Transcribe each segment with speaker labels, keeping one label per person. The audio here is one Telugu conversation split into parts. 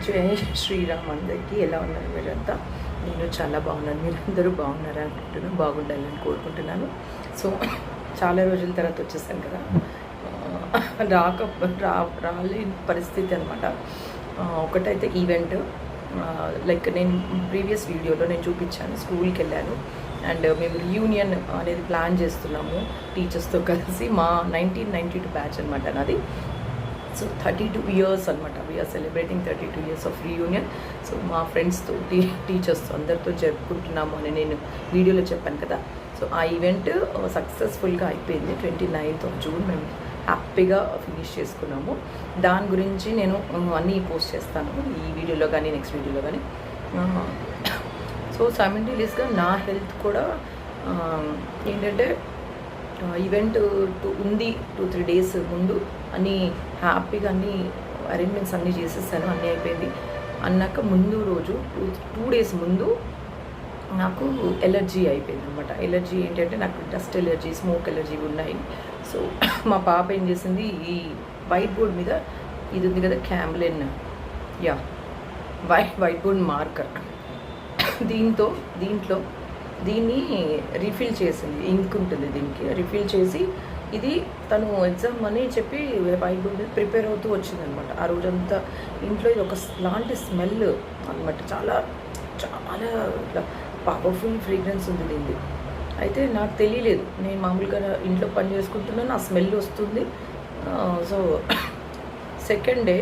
Speaker 1: జై శ్రీరామ్ అందరికీ. ఎలా ఉన్నారు మీరంతా? నేను చాలా బాగున్నాను. మీరందరూ బాగున్నారా అనుకుంటున్నాను, బాగుండాలని కోరుకుంటున్నాను. సో చాలా రోజుల తర్వాత వచ్చేసాను కదా, రాలేని పరిస్థితి అనమాట. ఒకటైతే ఈవెంట్, లైక్ నేను ప్రీవియస్ వీడియోలో నేను చూపించాను, స్కూల్కి వెళ్ళాను అండ్ మేము రియూనియన్ అనేది ప్లాన్ చేస్తున్నాము టీచర్స్తో కలిసి. మా 1992 బ్యాచ్ అనమాట నాది. సో 32 years అనమాట. We are celebrating 32 years of reunion. So మా ఫ్రెండ్స్తో టీచర్స్తో అందరితో జరుపుకుంటున్నాము అని నేను వీడియోలో చెప్పాను కదా. సో ఆ ఈవెంట్ సక్సెస్ఫుల్గా అయిపోయింది. 29th of June మేము హ్యాపీగా ఫినిష్ చేసుకున్నాము. దాని గురించి నేను అన్నీ పోస్ట్ చేస్తాను ఈ వీడియోలో కానీ నెక్స్ట్ వీడియోలో కానీ. సో సైమల్టేనియస్గా నా హెల్త్ కూడా ఏంటంటే, ఈవెంట్ ఉంది 2-3 days ముందు అన్నీ హ్యాపీగా అన్నీ అరేంజ్మెంట్స్ అన్నీ చేసేసాను, అన్నీ అయిపోయింది. అన్నాక ముందు రోజు 2 days ముందు నాకు ఎలర్జీ అయిపోయింది అనమాట. ఎలర్జీ ఏంటంటే నాకు డస్ట్ ఎలర్జీ, స్మోక్ ఎలర్జీ ఉన్నాయి. సో మా పాప ఏం చేసింది, ఈ వైట్ బోర్డ్ మీద ఇది ఉంది కదా, క్యామ్లిన్, వైట్ బోర్డ్ మార్కర్, దీంట్లో దీన్ని రీఫిల్ చేసింది. ఇంక్ ఉంటుంది దీనికి, రీఫిల్ చేసి ఇది తను ఎగ్జామ్ అని చెప్పి వైట్ బోర్డ్ మీద ప్రిపేర్ అవుతూ వచ్చిందనమాట. ఆ రోజంతా ఇంట్లో ఇది ఒక లాంటి స్మెల్ అనమాట, చాలా చాలా పవర్ఫుల్ ఫ్రేగ్రెన్స్ ఉంది దీన్ని. అయితే నాకు తెలియలేదు, నేను మామూలుగా ఇంట్లో పని చేసుకుంటున్నాను, ఆ స్మెల్ వస్తుంది. సో సెకండ్ డే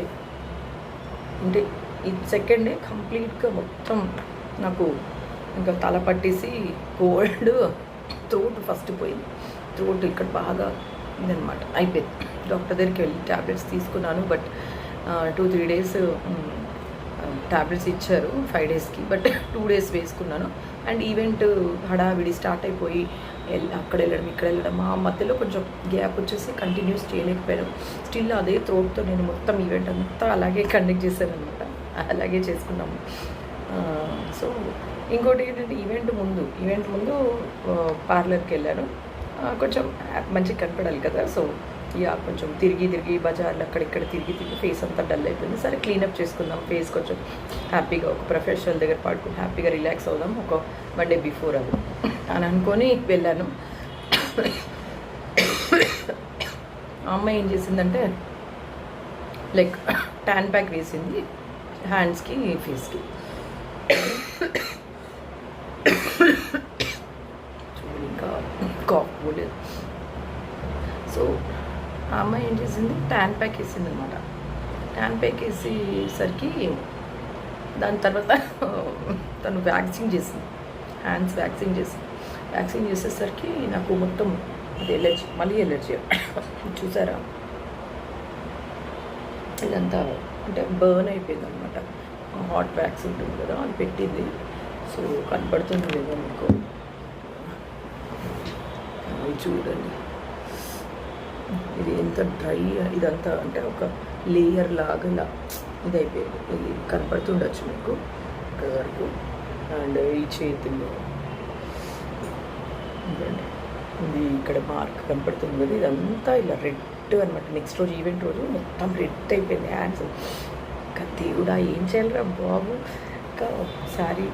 Speaker 1: అంటే సెకండ్ డే కంప్లీట్గా మొత్తం నాకు ఇంకా తల పట్టేసి కోల్డ్, థ్రోట్ ఫస్ట్ పోయింది. థ్రోట్ ఇక్కడ బాగా ఇదనమాట అయిపోయింది. డాక్టర్ దగ్గరికి వెళ్ళి ట్యాబ్లెట్స్ తీసుకున్నాను. బట్ 2-3 days ట్యాబ్లెట్స్ ఇచ్చారు 5 daysకి, బట్ 2 days వేసుకున్నాను. అండ్ ఈవెంట్ హడావిడి స్టార్ట్ అయిపోయి అక్కడ వెళ్ళడం ఇక్కడ వెళ్ళడం, ఆ మధ్యలో కొంచెం గ్యాప్ వచ్చేసి కంటిన్యూస్ చేయలేకపోయాను. స్టిల్ అదే థ్రోట్తో నేను మొత్తం ఈవెంట్ అంతా అలాగే కండక్ట్ చేశాను అనమాట, అలాగే చేసుకున్నాము. సో ఇంకోటి ఏంటంటే, ఈవెంట్ ముందు పార్లర్కి వెళ్ళాను. కొంచెం మంచిగా కనపడాలి కదా. సో కొంచెం తిరిగి బజార్లో అక్కడిక్కడ తిరిగి ఫేస్ అంతా డల్ అయిపోయింది. సరే క్లీనప్ చేసుకుందాం, ఫేస్ కొంచెం హ్యాపీగా ఒక ప్రొఫెషనల్ దగ్గర పడుకుని హ్యాపీగా రిలాక్స్ అవుదాం ఒక 1 day బిఫోర్ అది అని అనుకొని వెళ్ళాను. ఆ అమ్మాయి ఏం చేసిందంటే, లైక్ ట్యాన్ ప్యాక్ వేసింది హ్యాండ్స్కి, ఫేస్కి. ఇంకా కాఫ్ పోలేదు. సో ఆ అమ్మాయి ఏం చేసింది, ట్యాన్ ప్యాక్ వేసింది అనమాట. ట్యాన్ ప్యాక్ వేసేసరికి దాని తర్వాత తను వ్యాక్సింగ్ చేసింది, హ్యాండ్స్ వ్యాక్సింగ్ చేసేసరికి నాకు మొత్తం అది ఎలర్జీ, మళ్ళీ ఎలర్జీ చూసారా, ఇదంతా అంటే బర్న్ అయిపోయింది అనమాట. హాట్ వ్యాక్స్ ఉంటుంది కదా, అది పెట్టింది. సో కనపడుతుంది లేదా మీకు, చూడండి ఇది ఎంత డ్రై, ఇదంతా అంటే ఒక లేయర్ లాగా ఇలా ఇది అయిపోయింది. ఇది కనపడుతుండొచ్చు మీకు ఇక్కడ వరకు. అండ్ ఈ చేతుల్లో ఇది ఇక్కడ మార్క్ కనపడుతుంది కదా, ఇదంతా ఇలా రెడ్ అనమాట. నెక్స్ట్ రోజు ఈవెంట్ రోజు మొత్తం రెడ్ అయిపోయింది హ్యాండ్స్. ఇంకా దేవుడా ఏం చేయాలరా బాబు. ఇంకా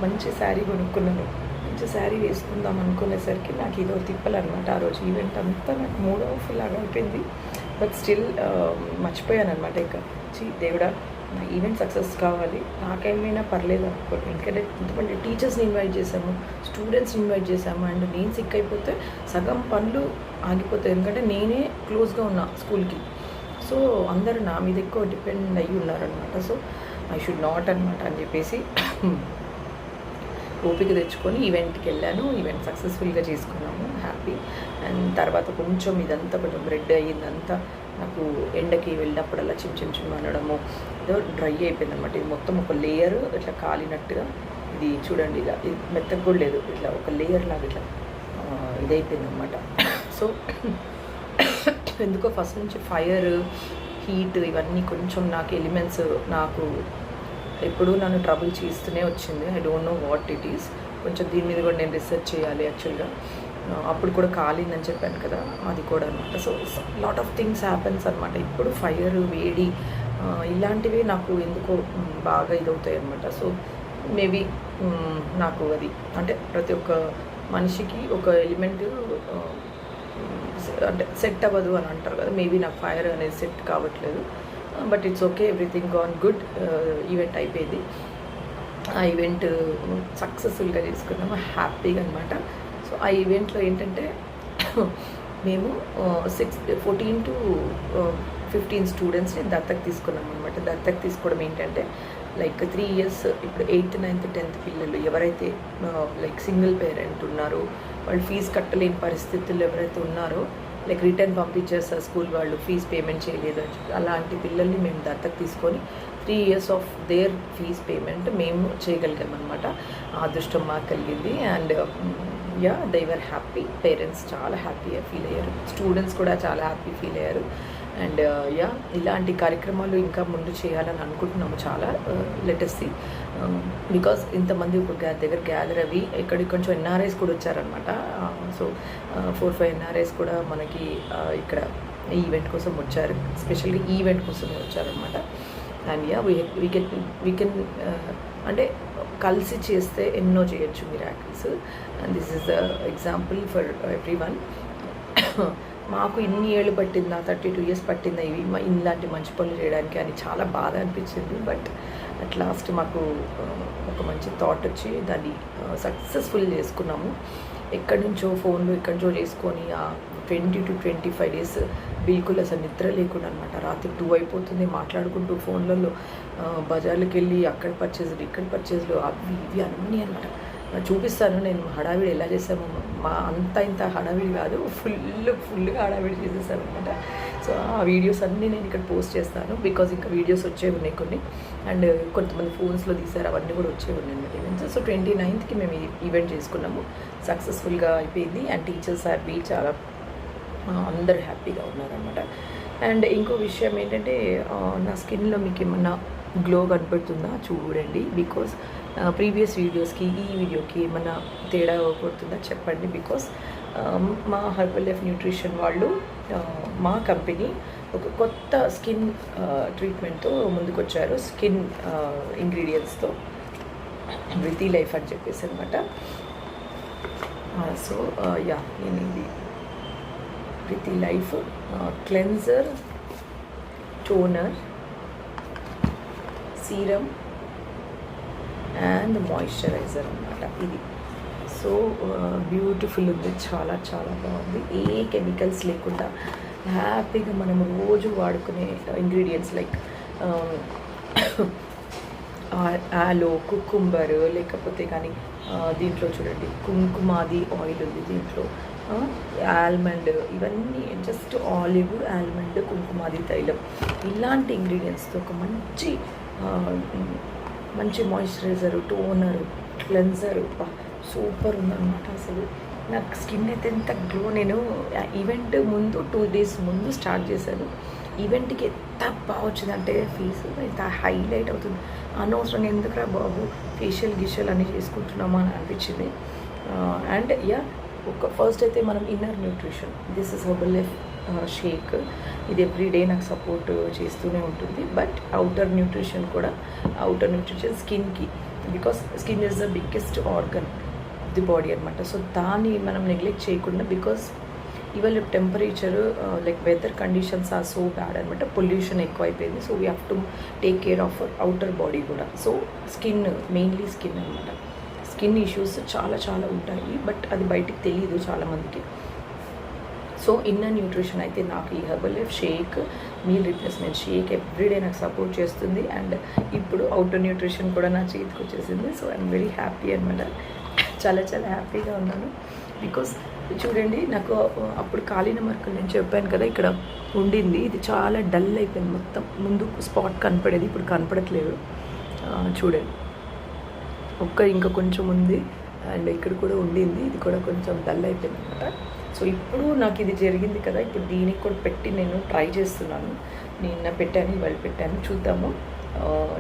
Speaker 1: మంచి శారీ కొనుక్కున్నాను, మంచి శారీ వేసుకుందాం అనుకునేసరికి నాకు ఇదో తిప్పలనమాట. ఆ రోజు ఈవెంట్ అంతా నాకు మూడ్ ఆఫ్ లాగా అయిపోయింది. బట్ స్టిల్ మర్చిపోయాను అనమాట. ఇంకా దేవుడా, నా ఈవెంట్ సక్సెస్ కావాలి, నాకేమైనా పర్లేదు అనుకోండి. ఎందుకంటే ఇంతమంది టీచర్స్ని ఇన్వైట్ చేశాము, స్టూడెంట్స్ని ఇన్వైట్ చేశాము. అండ్ నేను సిక్ అయిపోతే సగం పనులు ఆగిపోతాయి, ఎందుకంటే నేనే క్లోజ్గా ఉన్నా స్కూల్కి. సో అందరూ నా మీద ఎక్కువ డిపెండ్ అయ్యి ఉన్నారనమాట. సో ఐ షుడ్ నాట్ అనమాట అని చెప్పేసి ఓపిక తెచ్చుకొని ఈవెంట్కి వెళ్ళాను. ఈవెంట్ సక్సెస్ఫుల్గా చేసుకున్నాము, హ్యాపీ. అండ్ తర్వాత కొంచెం ఇదంతా కొంచెం రెడ్ అయ్యిందంతా, నాకు ఎండకి వెళ్ళినప్పుడల్లా చిమ్ అనడము, ఏదో డ్రై అయిపోయింది అనమాట. ఇది మొత్తం ఒక లేయర్ ఇట్లా కాలినట్టుగా, ఇది చూడండి ఇలా, ఇది మెత్తగా కూడా లేదు, ఇట్లా ఒక లేయర్ లాగా ఇట్లా ఇదైపోయింది అనమాట. సో ఎందుకో ఫస్ట్ నుంచి ఫైర్, హీట్ ఇవన్నీ కొంచెం నాకు ఎలిమెంట్స్ నాకు ఎప్పుడూ నన్ను ట్రబుల్ చేస్తూనే వచ్చింది. I don't know what it is. కొంచెం దీని మీద కూడా నేను రీసెర్చ్ చేయాలి యాక్చువల్గా. అప్పుడు కూడా కాలిందని చెప్పాను కదా, అది కూడా అనమాట. So lot of things happens అనమాట. ఇప్పుడు ఫైర్, వేడి, ఇలాంటివి నాకు ఎందుకో బాగా ఇదవుతాయి అనమాట. సో మేబీ నాకు అది అంటే ప్రతి ఒక్క మనిషికి ఒక ఎలిమెంట్ అంటే సెట్ అవ్వదు అని అంటారు కదా, మేబీ నాకు ఫైర్ అనేది సెట్ కావట్లేదు. But it's okay, everything gone good. Event అయిపోయింది. ఆ ఈవెంట్ సక్సెస్ఫుల్గా చేసుకున్నాము, హ్యాపీగా అనమాట. సో ఆ ఈవెంట్లో ఏంటంటే మేము 14 to 15 స్టూడెంట్స్ని దత్తకు తీసుకున్నాం అనమాట. దత్తకు తీసుకోవడం ఏంటంటే లైక్ 3 years, ఇప్పుడు 8th, 9th, 10th పిల్లలు ఎవరైతే లైక్ సింగిల్ పేరెంట్ ఉన్నారో, వాళ్ళు ఫీజు కట్టలేని పరిస్థితుల్లో ఎవరైతే ఉన్నారో, లైక్ రిటర్న్ పంపించేస్తారు స్కూల్ వాళ్ళు, ఫీజు పేమెంట్ చేయలేదు అని చెప్పి, అలాంటి పిల్లల్ని మేము దత్తకు తీసుకొని 3 years of their fees payment మేము చేయగలిగాం అనమాట. ఆ అదృష్టం మాకు కలిగింది. And yeah, they were happy. Parents చాలా హ్యాపీగా ఫీల్ అయ్యారు, స్టూడెంట్స్ కూడా చాలా హ్యాపీ ఫీల్ అయ్యారు. అండ్ యా, ఇలాంటి కార్యక్రమాలు ఇంకా ముందు చేయాలని అనుకుంటున్నాము చాలా. లెటెస్ట్ సీ, బికాస్ ఇంతమంది ఒక దగ్గర గ్యాదర్ అవి ఇక్కడికి కొంచెం ఎన్ఆర్ఐస్ కూడా వచ్చారనమాట. సో 4-5 ఎన్ఆర్ఐస్ కూడా మనకి ఇక్కడ ఈ ఈవెంట్ కోసం వచ్చారు, ఎస్పెషల్లీ ఈవెంట్ కోసమే వచ్చారనమాట. అండ్ యా, వీ కెన్ అంటే కలిసి చేస్తే ఎన్నో చేయొచ్చు miracles. And this is the example for every one. మాకు ఇన్ని ఏళ్ళు పట్టిందా, 32 years పట్టిందా ఇవి ఇలాంటి మంచి పనులు చేయడానికి అని చాలా బాధ అనిపించింది. బట్ అట్ లాస్ట్ మాకు ఒక మంచి థాట్ వచ్చి దాన్ని సక్సెస్ఫుల్ చేసుకున్నాము. ఎక్కడి నుంచో ఫోన్లు ఎక్కడి నుంచో చేసుకొని ఆ 20 to 25 days బిల్కుల్ అసలు నిద్ర లేకుండా అనమాట. రాత్రి 2 అయిపోతుంది మాట్లాడుకుంటూ ఫోన్లలో, బజార్లకు వెళ్ళి అక్కడ పర్చేజ్లు ఇక్కడ పర్చేజ్లు అవి ఇవి అన్నీ అనమాట. చూపిస్తాను నేను హడావిడి ఎలా చేసాము. మా ఇంత హడావిడి కాదు, ఫుల్గా హడావిడి చేసేసాను అనమాట. సో ఆ వీడియోస్ అన్నీ నేను ఇక్కడ పోస్ట్ చేస్తాను, బికాజ్ ఇంకా వీడియోస్ వచ్చేవి ఉన్నాయి కొన్ని. అండ్ కొంతమంది ఫోన్స్లో తీసారు, అవన్నీ కూడా వచ్చేవి ఉన్నాయి అనమాట ఈవెంట్స్. సో 29th మేము ఈవెంట్ చేసుకున్నాము, సక్సెస్ఫుల్గా అయిపోయింది. అండ్ టీచర్స్ హ్యాపీ, చాలా అందరూ హ్యాపీగా ఉన్నారనమాట. అండ్ ఇంకో విషయం ఏంటంటే, నా స్కిన్లో మీకు ఏమన్నా గ్లో కనపడుతుందా చూడండి, బికాస్ ప్రీవియస్ వీడియోస్కి ఈ వీడియోకి ఏమన్నా తేడా కొడుతుందా చెప్పండి. బికాస్ మా హెర్బల్ లైఫ్ న్యూట్రిషన్ వాళ్ళు మా కంపెనీ ఒక కొత్త స్కిన్ ట్రీట్మెంట్తో ముందుకొచ్చారు, స్కిన్ ఇంగ్రీడియంట్స్తో, బ్రితి లైఫ్ అని చెప్పేసి అనమాట. సో యా, నేను ఇది బ్రితి life cleanser, toner, serum and moisturiser అనమాట ఇది. సో బ్యూటిఫుల్ ఉంది, చాలా చాలా బాగుంది. ఏ కెమికల్స్ లేకుండా హ్యాపీగా మనం రోజు వాడుకునే ఇంగ్రీడియంట్స్ లైక్ ఆలో, కుకుంబర్, లేకపోతే కానీ దీంట్లో చూడండి కుంకుమాది ఆయిల్ ఉంది, దీంట్లో ఆల్మండ్, ఇవన్నీ జస్ట్ ఆలివ్, ఆల్మండ్, కుంకుమాది తైలం, ఇలాంటి ఇంగ్రీడియంట్స్తో ఒక మంచి మాయిశ్చరైజరు, టోనరు, క్లెన్జరు సూపర్ ఉందన్నమాట. అసలు నాకు స్కిన్ అయితే ఎంత గ్లో. నేను ఈవెంట్ ముందు 2 days ముందు స్టార్ట్ చేశాను. ఈవెంట్కి ఎంత బాగా వచ్చిందంటే ఫేస్ ఎంత హైలైట్ అవుతుంది. అనవసరంగా ఎందుకురా బాబు ఫేషియల్ గిషియల్ అన్నీ చేసుకుంటున్నామా అని అనిపించింది. అండ్ యా, ఒక ఫస్ట్ అయితే మనం inner nutrition, this is Herbalife shake. ఇది ఎవ్రీడే నాకు సపోర్ట్ చేస్తూనే ఉంటుంది. బట్ అవుటర్ న్యూట్రిషన్ కూడా, అవుటర్ న్యూట్రిషన్ స్కిన్కి, because skin is the biggest organ of the body అనమాట. సో దాన్ని మనం నెగ్లెక్ట్ చేయకుండా, బికాస్ ఇవాళ temperature like weather conditions are so bad అనమాట, పొల్యూషన్ ఎక్కువ అయిపోయింది. So we have to take care of outer body కూడా. సో స్కిన్, మెయిన్లీ స్కిన్ అనమాట. స్కిన్ ఇష్యూస్ చాలా చాలా ఉంటాయి, బట్ అది బయటికి తెలియదు చాలామందికి. సో ఇన్నర్ న్యూట్రిషన్ అయితే నాకు ఈ Herbalife shake, meal replacement shake everyday నాకు సపోర్ట్ చేస్తుంది. అండ్ ఇప్పుడు అవుటర్ న్యూట్రిషన్ కూడా నా చేతికి వచ్చేసింది. సో ఐఎమ్ వెరీ హ్యాపీ అనమాట, చాలా చాలా హ్యాపీగా ఉన్నాను. బికాస్ చూడండి, నాకు అప్పుడు కాలిన మరకలు నేను చెప్పాను కదా ఇక్కడ ఉండింది, ఇది చాలా డల్ అయిపోయింది మొత్తం. ముందు స్పాట్ కనపడేది, ఇప్పుడు కనపడట్లేదు. చూడండి, ఇంకా కొంచెం ఉంది. అండ్ ఇక్కడ కూడా ఉండింది, ఇది కూడా కొంచెం డల్ అయిపోయింది అనమాట. సో ఇప్పుడు నాకు ఇది జరిగింది కదా, ఇప్పుడు దీనికి కూడా పెట్టి నేను ట్రై చేస్తున్నాను. నిన్న పెట్టాను, ఇవాళ పెట్టాను, చూద్దాము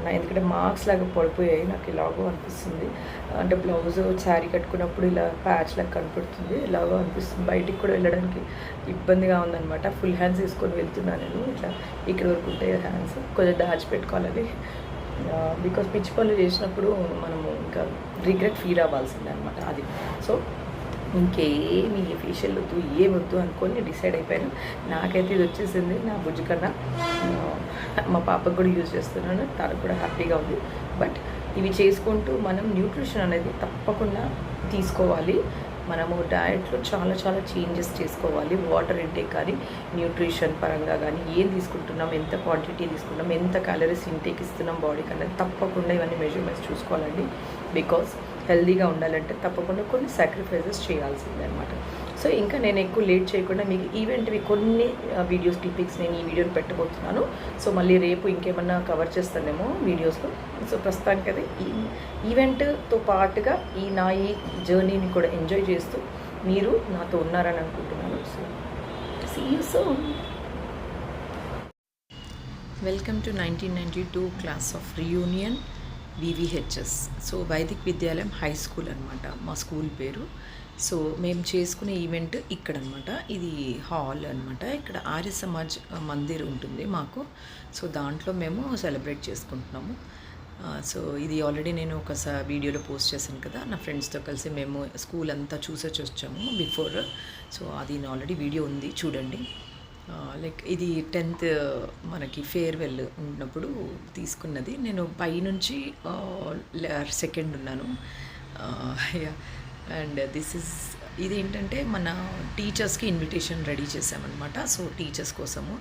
Speaker 1: నా ఎందుకంటే మార్క్స్ లాగా పడిపోయాయి, నాకు ఇలాగో అనిపిస్తుంది. అంటే బ్లౌజ్ శారీ కట్టుకున్నప్పుడు ఇలా ప్యాచ్ లాగా కనపడుతుంది, ఇలాగో అనిపిస్తుంది. బయటికి కూడా వెళ్ళడానికి ఇబ్బందిగా ఉందన్నమాట. ఫుల్ హ్యాండ్స్ వేసుకొని వెళ్తున్నాను నేను. ఇట్లా ఇక్కడ వరకు ఉంటాయి హ్యాండ్స్, కొంచెం దాచిపెట్టుకోవాలని. బికాస్ పిచ్చి పనులు చేసినప్పుడు మనము ఇంకా రిగ్రెట్ ఫీల్ అవ్వాల్సిందే అనమాట అది. సో ఇంకేమి ఫేషియల్ వద్దు, ఏమొద్దు అనుకొని డిసైడ్ అయిపోయాను. నాకైతే ఇది వచ్చేసింది నా బుజ్జి కన్నా. మా పాపకు కూడా యూజ్ చేస్తున్నాను, తనకు కూడా హ్యాపీగా ఉంది. బట్ ఇవి చేసుకుంటూ మనం న్యూట్రిషన్ అనేది తప్పకుండా తీసుకోవాలి. మనము డయట్లో చాలా చాలా చేంజెస్ చేసుకోవాలి. వాటర్ ఇంటేక్ కానీ, న్యూట్రిషన్ పరంగా కానీ ఏం తీసుకుంటున్నాం, ఎంత క్వాంటిటీ తీసుకుంటాం, ఎంత క్యాలరీస్ ఇంటేక్ ఇస్తున్నాం బాడీకి అనేది తప్పకుండా ఇవన్నీ మెజర్మెంట్స్ చూసుకోవాలండి. బికాస్ హెల్దీగా ఉండాలంటే తప్పకుండా కొన్ని సాక్రిఫైజెస్ చేయాల్సిందే అనమాట. సో ఇంకా నేను ఎక్కువ లేట్ చేయకుండా మీకు ఈవెంట్వి కొన్ని వీడియోస్ క్లిప్పింగ్స్ నేను ఈ వీడియోని పెట్టబోతున్నాను. సో మళ్ళీ రేపు ఇంకేమన్నా కవర్ చేస్తానేమో వీడియోస్లో. సో ప్రస్తుతానికి అది ఈ ఈవెంట్తో పాటుగా ఈ జర్నీని కూడా ఎంజాయ్ చేస్తూ మీరు నాతో ఉన్నారని అనుకుంటున్నాను. So see you soon. Welcome to 1992 class of reunion VVHS. So Vaidik Vidyalayam high school అనమాట మా స్కూల్ పేరు. సో మేము చేసుకునే ఈవెంట్ ఇక్కడ అనమాట. ఇది హాల్ అనమాట. ఇక్కడ ఆర్య సమాజ్ మందిర్ ఉంటుంది మాకు. సో దాంట్లో మేము సెలబ్రేట్ చేసుకుంటున్నాము. సో ఇది ఆల్రెడీ నేను ఒకసారి వీడియోలో పోస్ట్ చేశాను కదా, నా ఫ్రెండ్స్తో కలిసి మేము స్కూల్ అంతా చూసొచ్చి వచ్చాము బిఫోర్. సో అది ఆల్రెడీ వీడియో ఉంది, చూడండి. లైక్ ఇది 10th మనకి ఫేర్వెల్ ఉన్నప్పుడు తీసుకున్నది. నేను పైనుంచి సెకండ్ ఉన్నాను. అండ్ ఇది ఏంటంటే మన టీచర్స్కి ఇన్విటేషన్ రెడీ చేసామన్నమాట. సో టీచర్స్ కోసము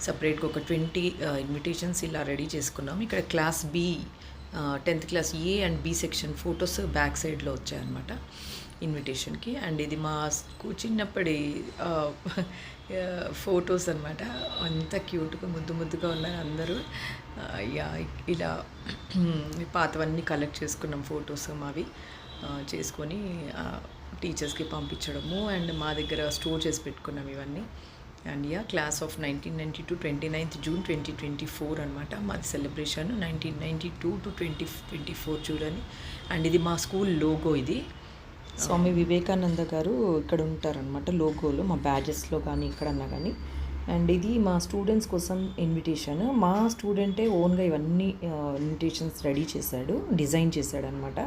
Speaker 1: సపరేట్గా ఒక 20 ఇన్విటేషన్స్ ఇలా రెడీ చేసుకున్నాము. ఇక్కడ class B 10th class A and B section photos back సైడ్లో వచ్చాయన్నమాట ఇన్విటేషన్కి. అండ్ ఇది మా చిన్నప్పటి ఫొటోస్ అనమాట. అంత క్యూట్గా ముద్దుగా ఉన్నారు అందరూ. ఇలా పాతవన్నీ కలెక్ట్ చేసుకున్నాం ఫొటోస్ మావి, చేసుకొని టీచర్స్కి పంపించడము. అండ్ మా దగ్గర స్టోర్ చేసి పెట్టుకున్నాం ఇవన్నీ. And class of 1992 29th June 2024 అనమాట మాది సెలబ్రేషన్. 1992 to 2024 చూడండి. అండ్ ఇది మా స్కూల్ లోగో. ఇది స్వామి వివేకానంద గారు ఇక్కడ ఉంటారనమాట లోగోలో, మా బ్యాజెస్లో కానీ ఎక్కడన్నా కానీ. అండ్ ఇది మా స్టూడెంట్స్ కోసం ఇన్విటేషన్. మా స్టూడెంటే ఓన్గా ఇవన్నీ ఇన్విటేషన్స్ రెడీ చేశాడు, డిజైన్ చేశాడు అనమాట.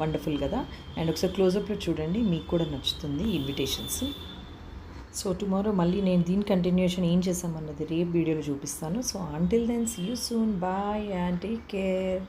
Speaker 1: వండర్ఫుల్ కదా. అండ్ ఒకసారి క్లోజప్లో చూడండి, మీకు కూడా నచ్చుతుంది ఇన్విటేషన్స్. సో టుమారో మళ్ళీ నేను దీని కంటిన్యూషన్ ఏం చేసామన్నది రేపు వీడియోలో చూపిస్తాను. So until then see you soon, bye and take care.